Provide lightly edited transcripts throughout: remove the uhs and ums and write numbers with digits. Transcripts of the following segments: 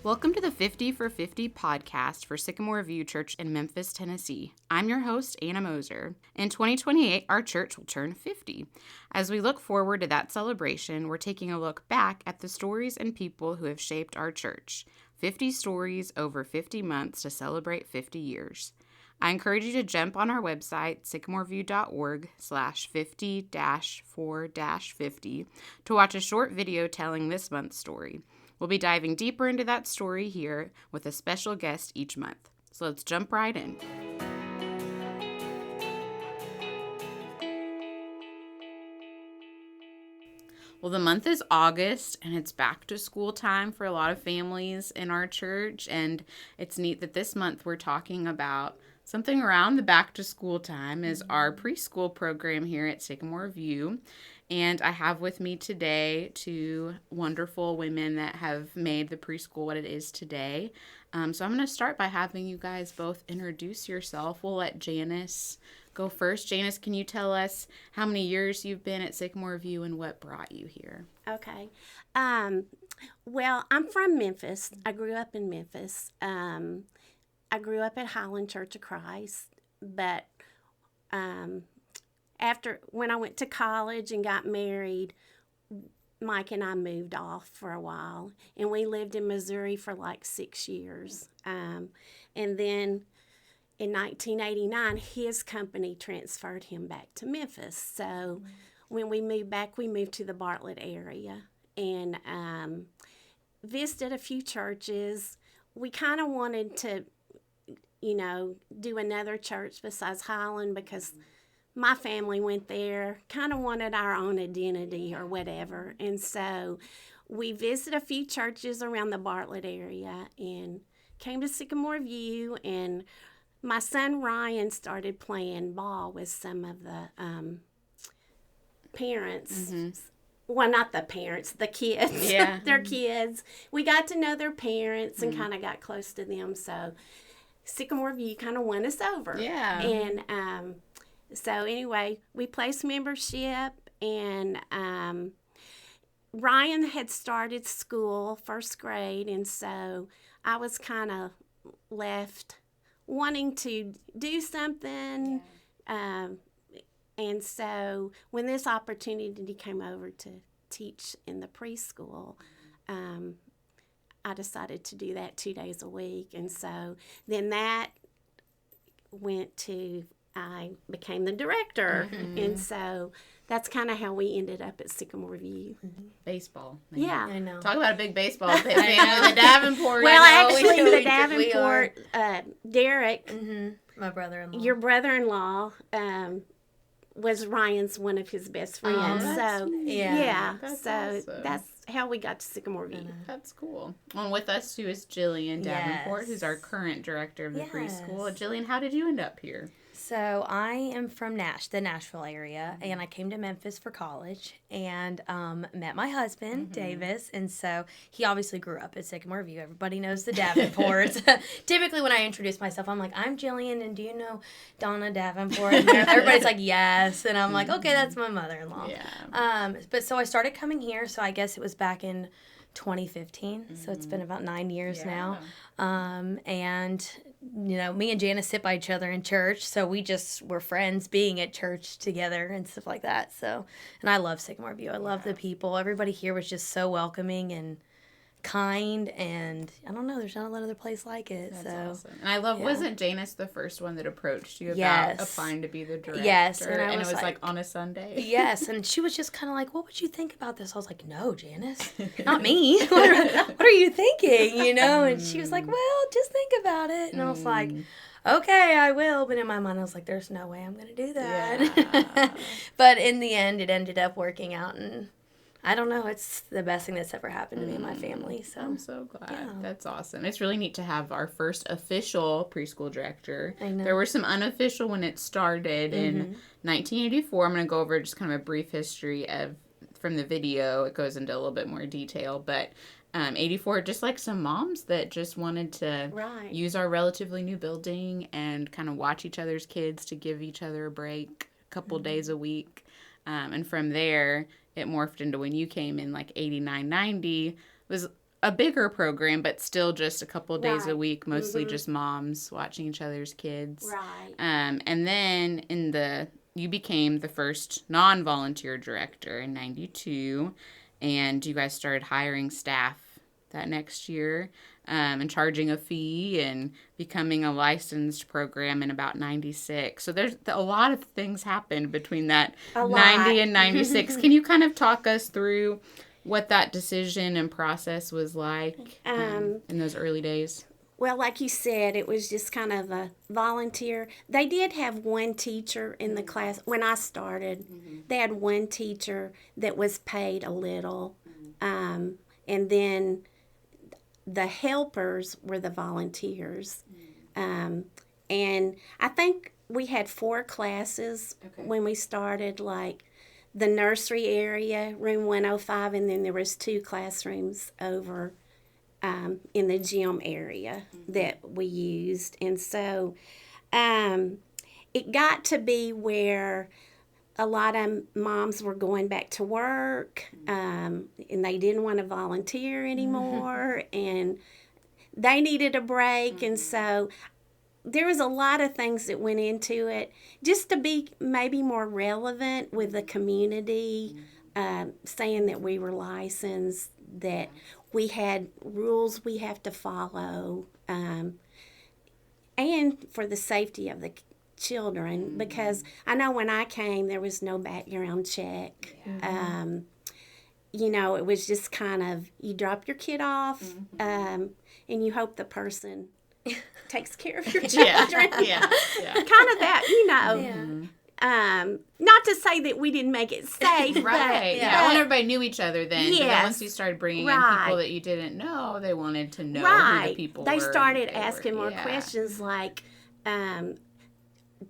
Welcome to the 50 for 50 podcast for Sycamore View Church in Memphis, Tennessee. I'm your host, Anna Moser. In 2028, our church will turn 50. As we look forward to that celebration, we're taking a look back at the stories and people who have shaped our church. 50 stories over 50 months to celebrate 50 years. I encourage you to jump on our website, sycamoreview.org/50-4-50 to watch a short video telling this month's story. We'll be diving deeper into that story here with a special guest each month. So let's jump right in. Well, the month is August, and it's back to school time for a lot of families in our church. And it's neat that this month we're talking about something around the back to school time is our preschool program here at Sycamore View. And I have with me today two wonderful women that have made the preschool what it is today. So I'm going to start by having you guys both introduce yourself. We'll let Janice go first. Janice, can you tell us how many years you've been at Sycamore View and what brought you here? Okay. Well, I'm from Memphis. I grew up in Memphis. I grew up at Highland Church of Christ, but when I went to college and got married, Mike and I moved off for a while, and we lived in Missouri for like 6 years. And then in 1989, his company transferred him back to Memphis. So when we moved back, we moved to the Bartlett area and visited a few churches. We kind of wanted to, do another church besides Highland because my family went there, kind of wanted our own identity or whatever. And so we visited a few churches around the Bartlett area and came to Sycamore View. And my son Ryan started playing ball with some of the parents. Mm-hmm. Well, not the parents, the kids. Yeah. Their kids. We got to know their parents and kind of got close to them. So Sycamore View kind of won us over. Yeah. And so anyway, we placed membership, and Ryan had started school, first grade, and so I was kind of left wanting to do something. Yeah. And so when this opportunity came over to teach in the preschool, I decided to do that 2 days a week. And so then that I became the director. Mm-hmm. And so that's kind of how we ended up at Sycamore View. Mm-hmm. Baseball. Man. Yeah. I know. Talk about a big baseball family. The Davenport. Well, actually, the Davenport, Derek, my brother-in-law. Your brother-in-law, was Ryan's one of his best friends. That's awesome. That's how we got to Sycamore View. That's cool. And with us too is Jillian Davenport, who's our current director of the preschool. Jillian, how did you end up here? So I am from the Nashville area, and I came to Memphis for college and met my husband, Davis, and so he obviously grew up at Sycamore View. Everybody knows the Davenports. Typically when I introduce myself, I'm like, I'm Jillian, and do you know Donna Davenport? And everybody's like, yes, and I'm like, okay, that's my mother-in-law. Yeah. But so I started coming here, so I guess it was back in 2015, so it's been about 9 years now. And me and Janice sit by each other in church, so we just were friends being at church together and stuff like that. So, and I love Sycamore View. I love the people. Everybody here was just so welcoming and kind, and I don't know, there's not a lot other place like it. That's awesome. And I love, wasn't Janice the first one that approached you about Yes. applying to be the director? Yes. And it was like on a Sunday? Yes, and she was just kind of like, what would you think about this? I was like, no, Janice, not me. What are you thinking, And she was like, well, just think about it. And I was like, okay, I will. But in my mind, I was like, there's no way I'm going to do that. Yeah. But in the end, it ended up working out, and I don't know. It's the best thing that's ever happened to me and my family. So I'm so glad. Yeah. That's awesome. It's really neat to have our first official preschool director. I know. There were some unofficial when it started in 1984. I'm going to go over just kind of a brief history from the video. It goes into a little bit more detail, but 84, just like some moms that just wanted to use our relatively new building and kind of watch each other's kids to give each other a break a couple days a week. And from there, it morphed into when you came in like 89, 90. Was a bigger program, but still just a couple of days a Right. week, mostly just moms watching each other's kids. Right. And then you became the first non-volunteer director in 92, and you guys started hiring staff that next year, and charging a fee and becoming a licensed program in about 96. So there's a lot of things happened between that 90 and 96. Can you kind of talk us through what that decision and process was like in those early days? Well, like you said, it was just kind of a volunteer. They did have one teacher in the class. When I started, they had one teacher that was paid a little. And then the helpers were the volunteers. And I think we had 4 classes when we started, like the nursery area, room 105, and then there was 2 classrooms over in the gym area that we used. And so it got to be where a lot of moms were going back to work, and they didn't want to volunteer anymore, and they needed a break. And so there was a lot of things that went into it just to be maybe more relevant with the community, saying that we were licensed, that we had rules we have to follow, and for the safety of the children, because I know when I came there was no background check. It was just kind of, you drop your kid off, and you hope the person takes care of your children. Kind of that, not to say that we didn't make it safe, right? But, when everybody knew each other, then yes, but then once you started bringing in people that you didn't know, they wanted to know who the people they were. started asking more questions, like,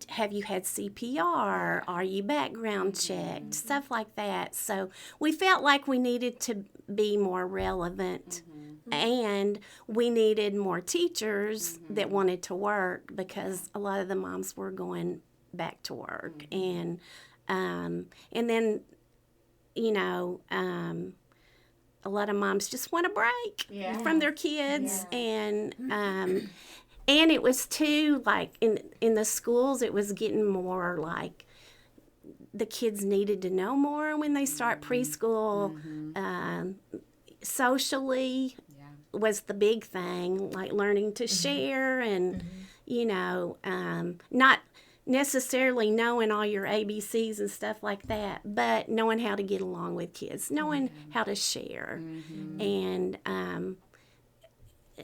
have you had CPR? Are you background checked? Stuff like that. So we felt like we needed to be more relevant, and we needed more teachers that wanted to work, because a lot of the moms were going back to work. And then, a lot of moms just want a break from their kids. And it was too, like, in the schools, it was getting more like the kids needed to know more when they start preschool. Socially was the big thing, like learning to share, and, not necessarily knowing all your ABCs and stuff like that, but knowing how to get along with kids, knowing how to share. And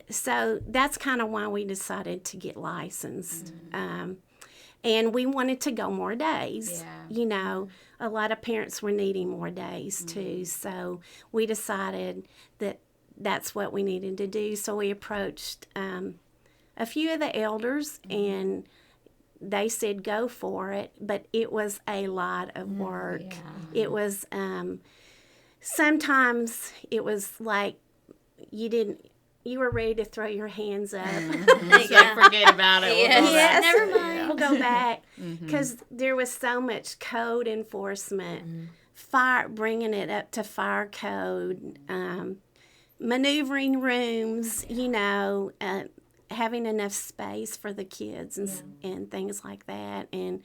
so that's kind of why we decided to get licensed. And we wanted to go more days. A lot of parents were needing more days too. So we decided that that's what we needed to do. So we approached a few of the elders, and they said go for it. But it was a lot of work. It was, sometimes it was like you were ready to throw your hands up. Forget about it. Never mind. We'll go back. Because there was so much code enforcement, bringing it up to fire code, maneuvering rooms, having enough space for the kids and things like that. And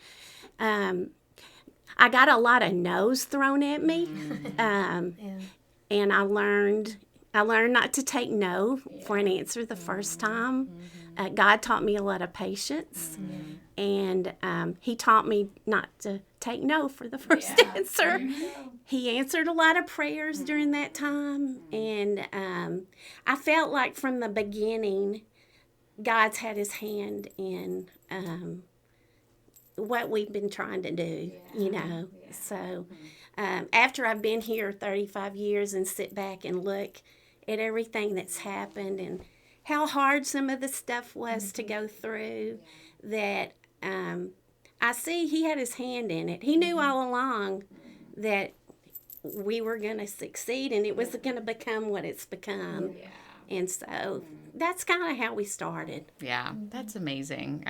I got a lot of no's thrown at me. And I learned not to take no for an answer the first time. God taught me a lot of patience. And he taught me not to take no for the first answer. He answered a lot of prayers during that time. And I felt like from the beginning, God's had his hand in what we've been trying to do, So after I've been here 35 years and sit back and look at everything that's happened and how hard some of the stuff was to go through, that I see he had his hand in it. He knew all along that we were going to succeed, and it was going to become what it's become. And so that's kind of how we started. Yeah, that's amazing.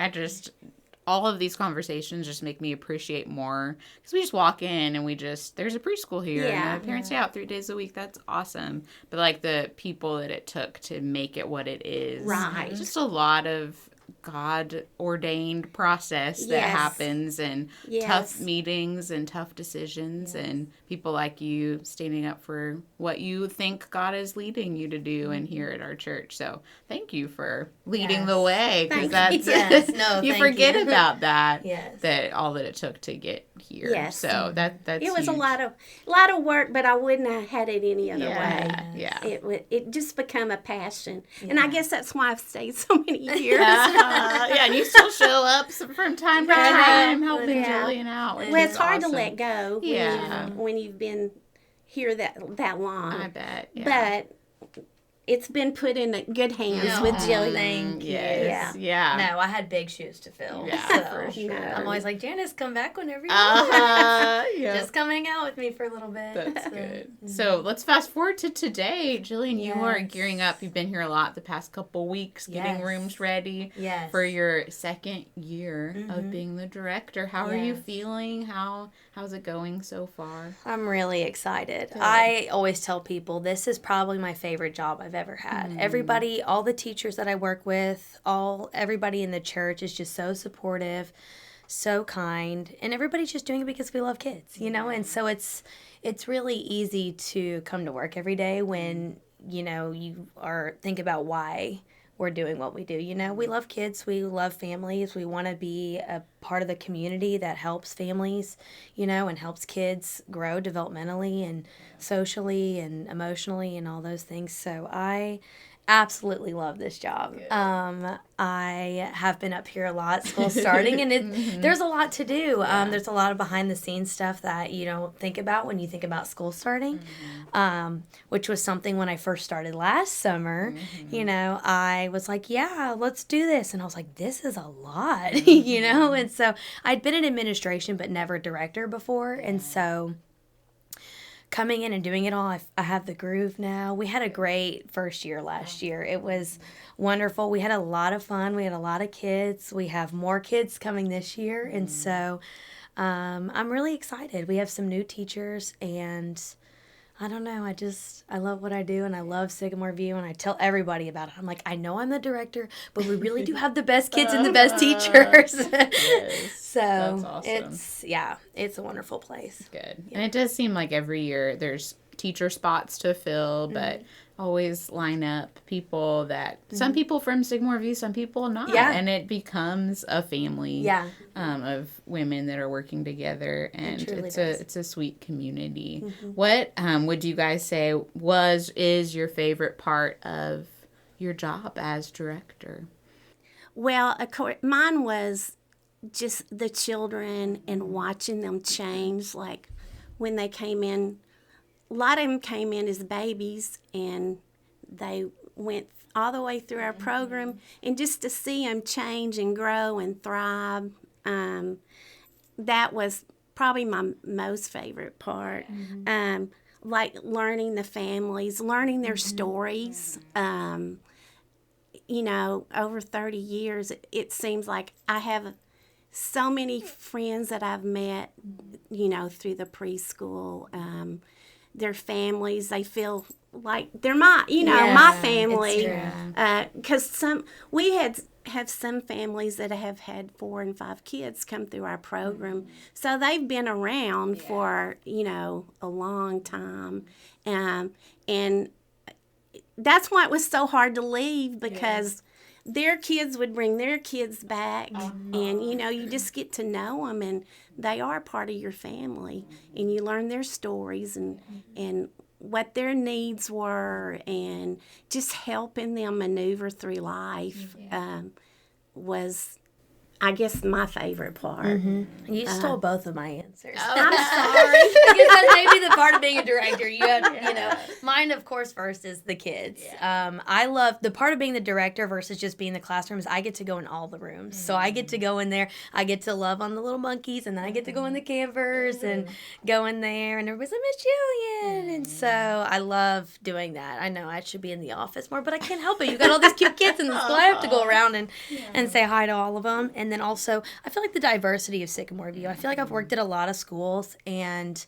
all of these conversations just make me appreciate more, because we just walk in and there's a preschool here and the parents stay out 3 days a week. That's awesome. But like the people that it took to make it what it is. Right. Just a lot of God ordained process that happens, and tough meetings and tough decisions, and people like you standing up for what you think God is leading you to do and here at our church. So thank you for leading the way, because that's you forget about that. That all that it took to get here. So that's it was huge. a lot of work, but I wouldn't have had it any other way. It just become a passion, and I guess that's why I've stayed so many years. And you still show up from time to time helping Jillian out. Well, it's hard to let go when you've been here that long. I bet. But it's been put in good hands with Jillian. Thank you. No, I had big shoes to fill. For sure. I'm always like, Janice, come back whenever you want. Just come hang out with me for a little bit. That's good. So let's fast forward to today. Jillian, you are gearing up. You've been here a lot the past couple weeks, getting rooms ready for your second year of being the director. How are you feeling? How's it going so far? I'm really excited. Good. I always tell people this is probably my favorite job I've ever had. Everybody, all the teachers that I work with, everybody in the church is just so supportive, so kind, and everybody's just doing it because we love kids, and so it's really easy to come to work every day when you think about why we're doing what we do. We love kids, we love families, we want to be a part of the community that helps families, and helps kids grow developmentally and socially and emotionally and all those things. So I absolutely love this job. I have been up here a lot, school starting, and there's a lot to do. There's a lot of behind the scenes stuff that you don't think about when you think about school starting, which was something when I first started last summer. I was like, yeah, let's do this. And I was like, this is a lot, And so I'd been in administration but never director before. And so coming in and doing it all, I have the groove now. We had a great first year last year. It was wonderful. We had a lot of fun. We had a lot of kids. We have more kids coming this year. And so I'm really excited. We have some new teachers, and I don't know. I love what I do, and I love Sycamore View, and I tell everybody about it. I'm like, I know I'm the director, but we really do have the best kids and the best teachers. So that's awesome. It's a wonderful place. Good. And it does seem like every year there's teacher spots to fill, but always line up people that some people from Sycamore View, some people not. And it becomes a family of women that are working together, and it's a sweet community. What would you guys say is your favorite part of your job as director? Well, of course, mine was just the children and watching them change. Like when they came in, a lot of them came in as babies, and they went all the way through our program, and just to see them change and grow and thrive, that was probably my most favorite part. Like learning the families, learning their stories. Over 30 years, it seems like I have so many friends that I've met, through the preschool. Their families, they feel like they're my family. Because we have some families that have had 4 and 5 kids come through our program, so they've been around for a long time, and that's why it was so hard to leave, because their kids would bring their kids back, and you just get to know them, and they are part of your family, and you learn their stories and what their needs were, and just helping them maneuver through life was, I guess, my favorite part. You stole both of my answers. I'm sorry. Because that's maybe the part of being a director. You have, mine, of course, first is the kids. I love the part of being the director versus just being in the classrooms. I get to go in all the rooms. So I get to go in there. I get to love on the little monkeys, and then I get to go in the campers and go in there, and everybody's like, Miss Jillian. And so I love doing that. I know I should be in the office more, but I can't help it. You got all these cute kids in the school. I have to go around and say hi to all of them. And And then also, I feel like the diversity of Sycamore View. I feel like I've worked at a lot of schools, and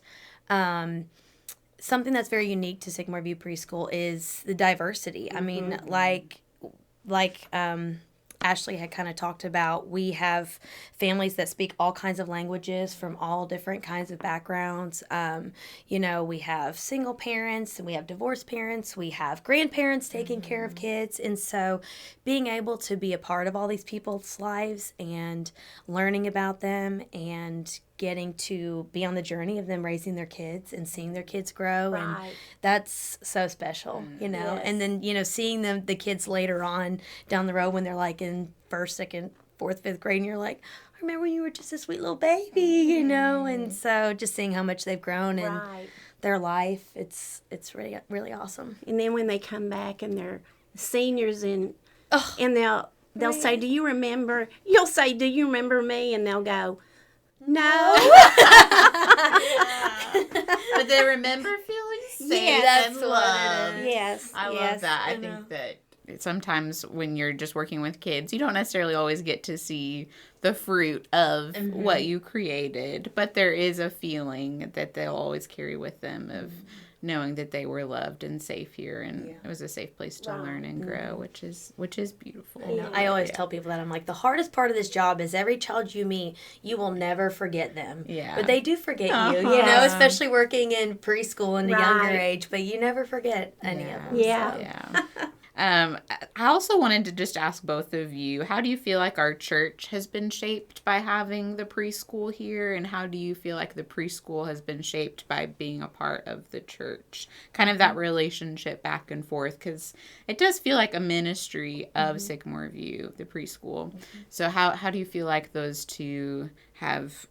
something that's very unique to Sycamore View Preschool is the diversity. I mean, like Ashley had kind of talked about, we have families that speak all kinds of languages from all different kinds of backgrounds. We have single parents, and we have divorced parents, we have grandparents taking care of kids. And so being able to be a part of all these people's lives and learning about them and getting to be on the journey of them raising their kids and seeing their kids grow. Right. And that's so special, Yes. And then, seeing the kids later on down the road when they're like in first, second, fourth, fifth grade, and you're like, I remember when you were just a sweet little baby, And so just seeing how much they've grown and their life, it's really, really awesome. And then when they come back and they're seniors and they'll say, do you remember? You'll say, do you remember me? And they'll go, no. But they remember feeling safe Yes, and loved. Yes. I love that. I think that sometimes when you're just working with kids, you don't necessarily always get to see the fruit of what you created, but there is a feeling that they'll always carry with them of knowing that they were loved and safe here, and it was a safe place to learn and grow, which is beautiful. I always tell people that, I'm like, the hardest part of this job is every child you meet, you will never forget them. Yeah. But they do forget you, especially working in preschool and a younger age, but you never forget any of them. Yeah. So. Yeah. I also wanted to just ask both of you, how do you feel like our church has been shaped by having the preschool here, and how do you feel like the preschool has been shaped by being a part of the church? Kind of that relationship back and forth, because it does feel like a ministry of Sycamore View, the preschool. So how do you feel like those two have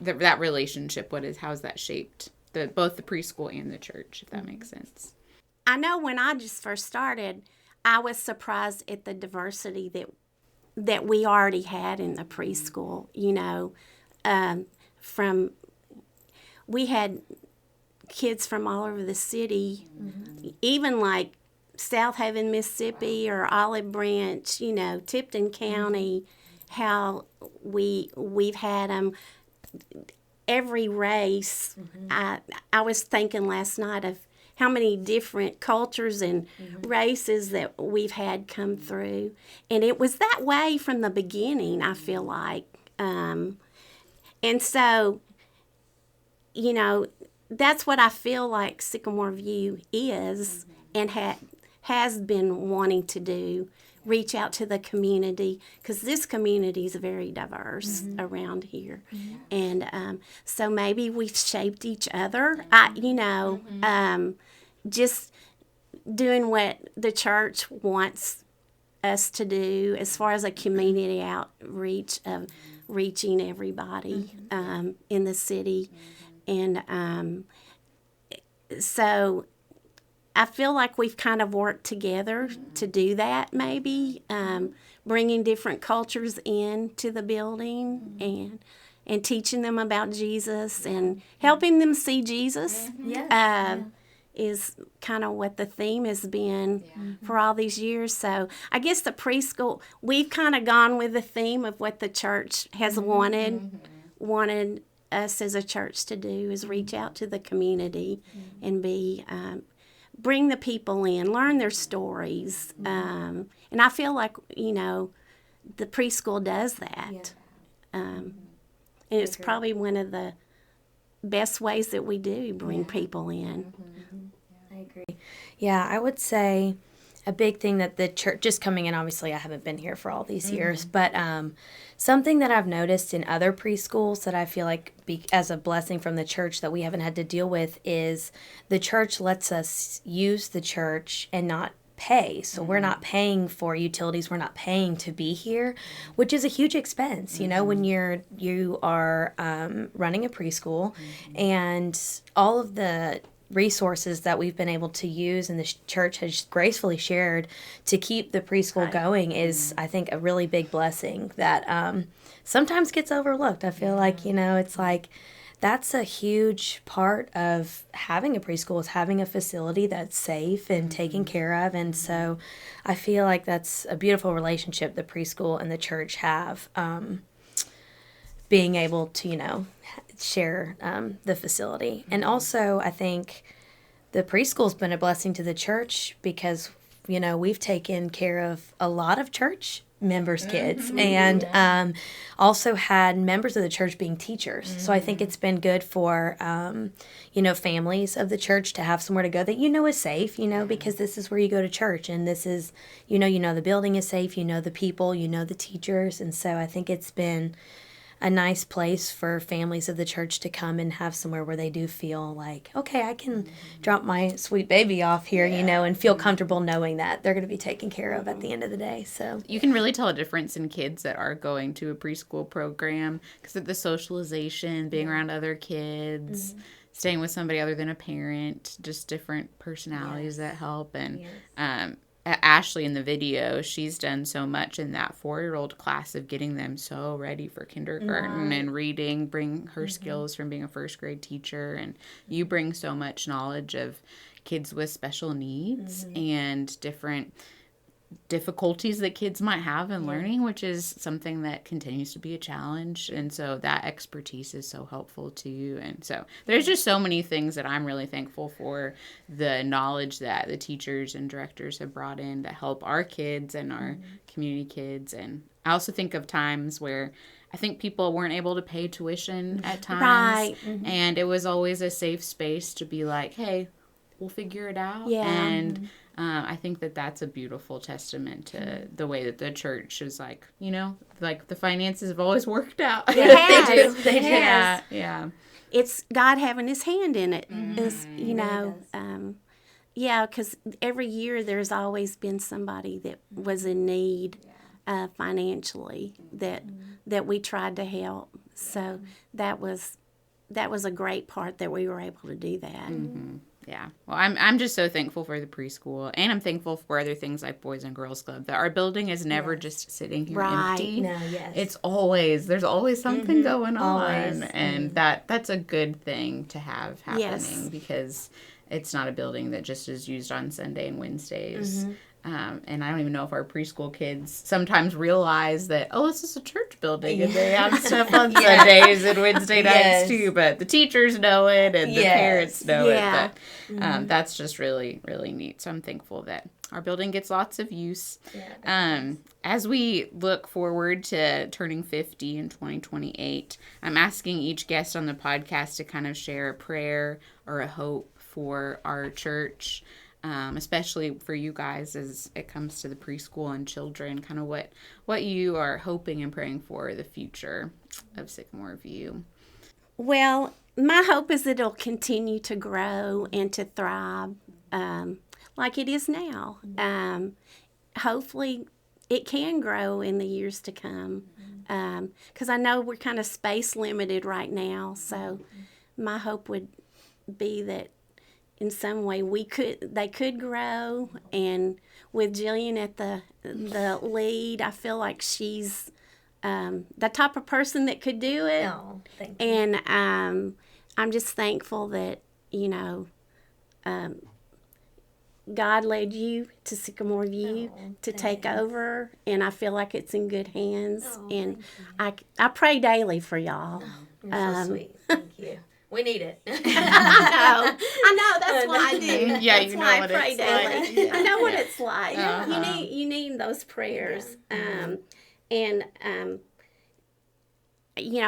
that relationship? How's that shaped both the preschool and the church, if that makes sense? I know when I just first started, I was surprised at the diversity that we already had in the preschool. We had kids from all over the city, even like South Haven, Mississippi, or Olive Branch, Tipton County. How we've had them. Every race. I was thinking last night of how many different cultures and races that we've had come through. And it was that way from the beginning, I feel like. And so, that's what I feel like Sycamore View is and has been wanting to do, reach out to the community, because this community is very diverse around here. And so maybe we've shaped each other. Just doing what the church wants us to do as far as a community outreach of reaching everybody in the city. And so I feel like we've kind of worked together to do that, maybe, bringing different cultures into the building and teaching them about Jesus and helping them see Jesus. Is kind of what the theme has been for all these years. So I guess the preschool, we've kind of gone with the theme of what the church has wanted us as a church to do, is reach out to the community and bring the people in, learn their stories. And I feel like, the preschool does that. And it's probably one of the best ways that we do bring people in. I agree. Yeah, I would say a big thing that the church, just coming in, obviously I haven't been here for all these years, but something that I've noticed in other preschools that I feel like as a blessing from the church that we haven't had to deal with is the church lets us use the church and not pay. So we're not paying for utilities, we're not paying to be here, which is a huge expense, when you are running a preschool, and all of the resources that we've been able to use and the church has gracefully shared to keep the preschool going is, I think, a really big blessing that sometimes gets overlooked. I feel like, it's like that's a huge part of having a preschool, is having a facility that's safe and taken care of. And so I feel like that's a beautiful relationship the preschool and the church have, being able to, share the facility. And also, I think the preschool's been a blessing to the church because, we've taken care of a lot of church members' kids, and also had members of the church being teachers. So I think it's been good for, families of the church to have somewhere to go that is safe, because this is where you go to church, and this is, the building is safe, the people, the teachers. And so I think it's been a nice place for families of the church to come and have somewhere where they do feel like, okay, I can drop my sweet baby off here, and feel comfortable knowing that they're going to be taken care of at the end of the day. So you can really tell a difference in kids that are going to a preschool program because of the socialization, being around other kids, staying with somebody other than a parent, just different personalities that help. And Ashley in the video, she's done so much in that 4-year-old class of getting them so ready for kindergarten and reading, bring her skills from being a first grade teacher. And you bring so much knowledge of kids with special needs and different difficulties that kids might have in learning, which is something that continues to be a challenge. And so that expertise is so helpful to you. And so there's just so many things that I'm really thankful for, the knowledge that the teachers and directors have brought in to help our kids and our community kids. And I also think of times where I think people weren't able to pay tuition at times. Right. And it was always a safe space to be like, hey, we'll figure it out. Yeah. And I think that that's a beautiful testament to the way that the church is like, like the finances have always worked out. It has. They do. They do. Yeah. It's God having his hand in it. Is, It because every year there's always been somebody that was in need financially that we tried to help. So that was a great part that we were able to do that. Yeah. Well, I'm just so thankful for the preschool, and I'm thankful for other things like Boys and Girls Club, that our building is never just sitting here empty. No, It's there's always something going on. And that's a good thing to have happening because it's not a building that just is used on Sunday and Wednesdays. And I don't even know if our preschool kids sometimes realize that, this is a church building and they have stuff on Sundays and Wednesday nights too. But the teachers know it and the parents know it. But that's just really, really neat. So I'm thankful that our building gets lots of use. As we look forward to turning 50 in 2028, I'm asking each guest on the podcast to kind of share a prayer or a hope for our church. Especially for you guys as it comes to the preschool and children, kind of what you are hoping and praying for the future of Sycamore View. Well, my hope is that it'll continue to grow and to thrive like it is now. Hopefully it can grow in the years to come because I know we're kind of space limited right now. So my hope would be that in some way they could grow, and with Jillian at the lead, I feel like she's the type of person that could do it. Oh, thank you. And I'm just thankful that God led you to Sycamore View to take over, and I feel like it's in good hands. And I pray daily for y'all. You're so sweet. Thank you. We need it. I know. That's why I do. Yeah, that's why I what pray it's daily. like. I know what it's like. Uh-huh. You need those prayers. I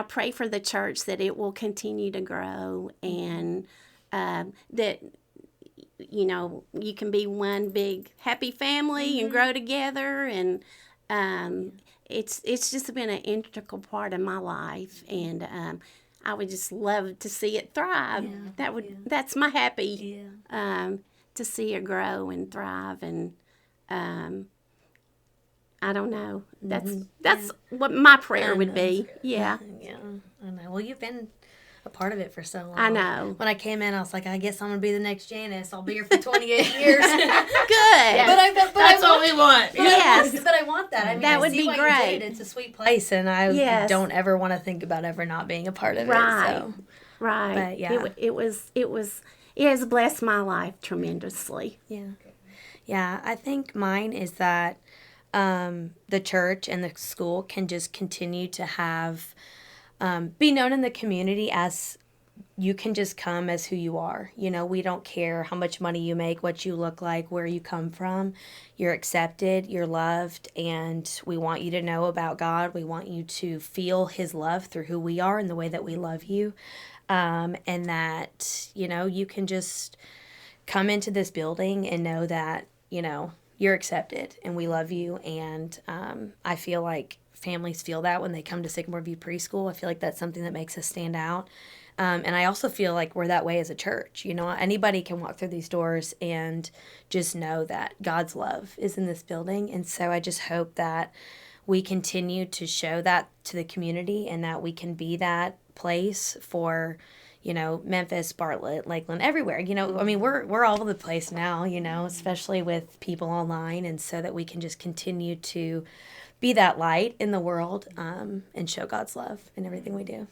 pray for the church that it will continue to grow, and that you can be one big happy family and grow together. And it's just been an integral part of my life, and I would just love to see it thrive. That's my happy, to see it grow and thrive. And I don't know. That's what my prayer would be. Yeah. Yeah, I know. Well, you've been a part of it for so long. I know. When I came in, I was like, I guess I'm going to be the next Janice. I'll be here for 28 years. Good. Yes. But that's what we want. Yes. But I want that. I mean, That I would see be why you great. did it. It's a sweet place, and I Yes. don't ever want to think about ever not being a part of Right. it. So Right. But yeah. It has blessed my life tremendously. Yeah. Yeah, I think mine is that the church and the school can just continue to have, be known in the community as you can just come as who you are. You know, we don't care how much money you make, what you look like, where you come from. You're accepted, you're loved, and we want you to know about God. We want you to feel His love through who we are and the way that we love you. And that, you know, you can just come into this building and know that, you know, you're accepted and we love you. And I feel like families feel that when they come to Sycamore View Preschool. I feel like that's something that makes us stand out. And I also feel like we're that way as a church. You know, anybody can walk through these doors and just know that God's love is in this building. And so I just hope that we continue to show that to the community and that we can be that place for, you know, Memphis, Bartlett, Lakeland, everywhere. You know, I mean, we're all over the place now, you know, especially with people online. And so that we can just continue to be that light in the world and show God's love in everything we do.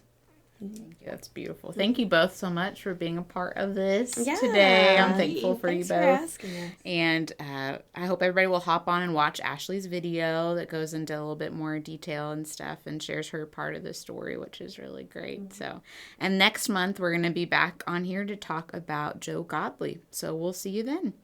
Thank you. That's beautiful. Thank you both so much for being a part of this Yeah. today. I'm thankful for you Thanks both. for asking us. And I hope everybody will hop on and watch Ashley's video that goes into a little bit more detail and stuff and shares her part of the story, which is really great. Mm-hmm. So, and next month we're going to be back on here to talk about Joe Godley. So we'll see you then.